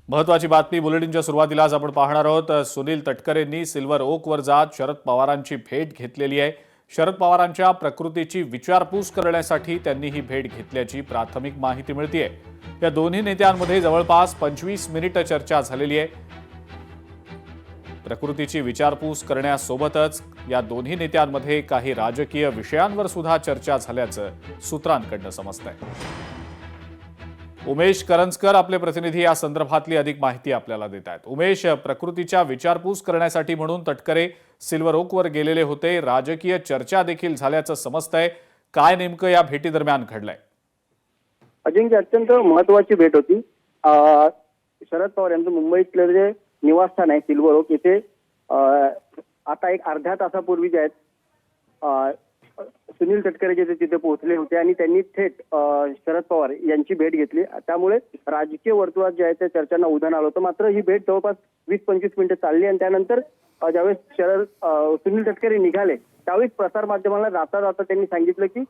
महत्वाची बातमी बुलेटिनच्या सुरुवातीलाच आपण पाहणार आहोत। सुनील तटकरेंनी सिल्वर ओकवर जात शरद पवारांची भेट घेतलेली आहे। शरद पवारांच्या प्रकृतीची विचारपूस करण्यासाठी त्यांनी ही भेट घेतल्याची प्राथमिक माहिती मिळतेय। या दोन्ही नेत्यांमध्ये जवळपास 25 मिनिटे चर्चा झालेली आहे। प्रकृतीची विचारपूस करण्यासोबतच या दोन्ही नेत्यांमध्ये काही राजकीय विषयांवर सुद्धा चर्चा झाल्याचं सूत्रांकडून समजतंय। उमेश करंजकर आपले प्रतिनिधी या संदर्भातली अधिक माहिती आपल्याला देत आहेत। उमेश, प्रकृतीच्या विचारपूस करण्यासाठी म्हणून तटकरे सिल्वर ओकवर गेलेले होते, राजकीय चर्चा देखील झाल्याचं समजतंय। काय नेमकं या भेटी दरम्यान घडलंय? अजिंक्य, अत्यंत महत्वाची भेट होती। शरद पवार यांचं मुंबईतलं जे निवासस्थान आहे सिल्वर ओक, इथे आता एक अर्ध्या तासापूर्वी जे आहेत सुनील तटकरे जे तिथे पोहोचले होते आणि त्यांनी थेट शरद पवार यांची भेट घेतली। त्यामुळे राजकीय वर्तुळात जे आहे त्या चर्चांना उधाण आलं होतं। मात्र ही भेट जवळपास 20-25 मिनिटं चालली आणि त्यानंतर ज्यावेळेस सुनील तटकरे निघाले त्यावेळेस प्रसारमाध्यमांना जाता जाता त्यांनी सांगितलं की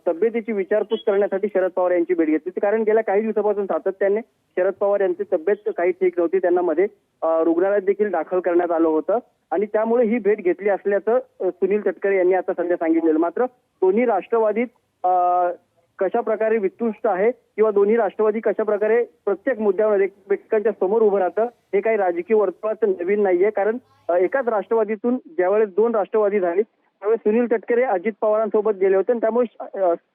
तब्येतीची विचारपूस करण्यासाठी शरद पवार यांची भेट घेतली। कारण गेल्या काही दिवसापासून सातत्याने शरद पवार यांची तब्येत काही ठीक नव्हती, त्यांना मध्ये रुग्णालयात देखील दाखल करण्यात आलं होतं आणि त्यामुळे ही भेट घेतली असल्याचं सुनील तटकरे यांनी आता सध्या सांगितलेलं। मात्र दोन्ही राष्ट्रवादीत कशा प्रकारे वितुष्ट आहे किंवा दोन्ही राष्ट्रवादी कशा प्रकारे प्रत्येक मुद्द्यावर एकमेकांच्या समोर उभं राहतं हे काही राजकीय वर्तुळात नवीन नाहीये। कारण एकाच राष्ट्रवादीतून ज्यावेळेस दोन राष्ट्रवादी झाली त्यावेळेस सुनील तटकरे अजित पवारांसोबत गेले होते आणि त्यामुळे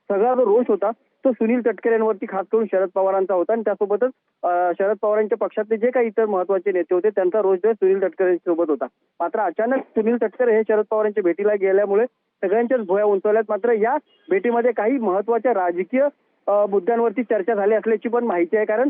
सगळा जो रोष होता तो सुनील तटकरे यांवरती खास करून शरद पवारांचा होता आणि त्यासोबतच शरद पवारांच्या पक्षातले जे काही इतर महत्वाचे नेते होते त्यांचा रोष सुनील तटकरे सोबत होता। मात्र अचानक सुनील तटकरे हे शरद पवारांच्या भेटीला गेल्यामुळे सगळ्यांच्याच भुया उंचावल्यात। मात्र या भेटीमध्ये काही महत्वाच्या राजकीय मुद्द्यांवरती चर्चा झाली असल्याची पण माहिती आहे। कारण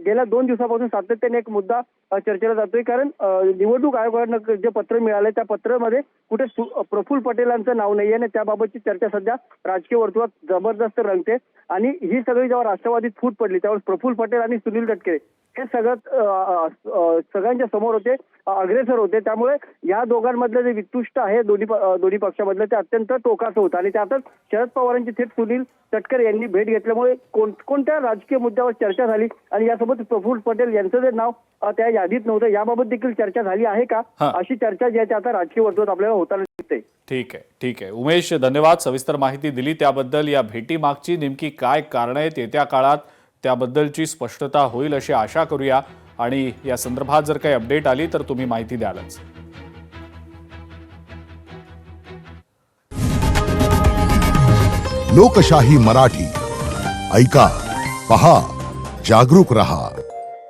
गेल्या 2 दिवसापासून सातत्याने एक मुद्दा चर्चेला जातोय। कारण निवडणूक आयोगानं जे पत्र मिळाले त्या पत्रामध्ये कुठे प्रफुल्ल पटेलांचं नाव नाहीये आणि त्याबाबतची चर्चा सध्या राजकीय वर्तुळात जबरदस्त रंगते आणि ही सगळी जेव्हा राष्ट्रवादीत फूट पडली त्यावेळेस प्रफुल्ल पटेल आणि सुनील तटकरे हे सगळ्यांच्या समोर होते, अग्रेसर होते। त्यामुळे या दोघांमधलं जे वितुष्ट आहे दोन्ही पक्षामधलं ते अत्यंत टोकाचं होतं आणि त्यातच शरद पवारांची थेट सुनील तटकरे यांनी भेट घेतल्यामुळे कोणत्या राजकीय मुद्द्यावर चर्चा झाली आणि यासोबत प्रफुल्ल पटेल यांचं जे नाव त्या यादीत नव्हतं याबाबत देखील चर्चा झाली आहे का, अशी चर्चा जी आहे आता राजकीय वर्तुळात आपल्याला होताना दिसते। ठीक आहे उमेश, धन्यवाद। सविस्तर माहिती दिली त्याबद्दल। या भेटी मागची नेमकी काय कारण आहेत येत्या काळात त्याबद्दलची स्पष्टता होईल अशी आशा करूया आणि या संदर्भात जर काही अपडेट आली तर तुम्ही माहिती द्यालच। लोकशाही मराठी ऐका, पहा, जागरूक रहा।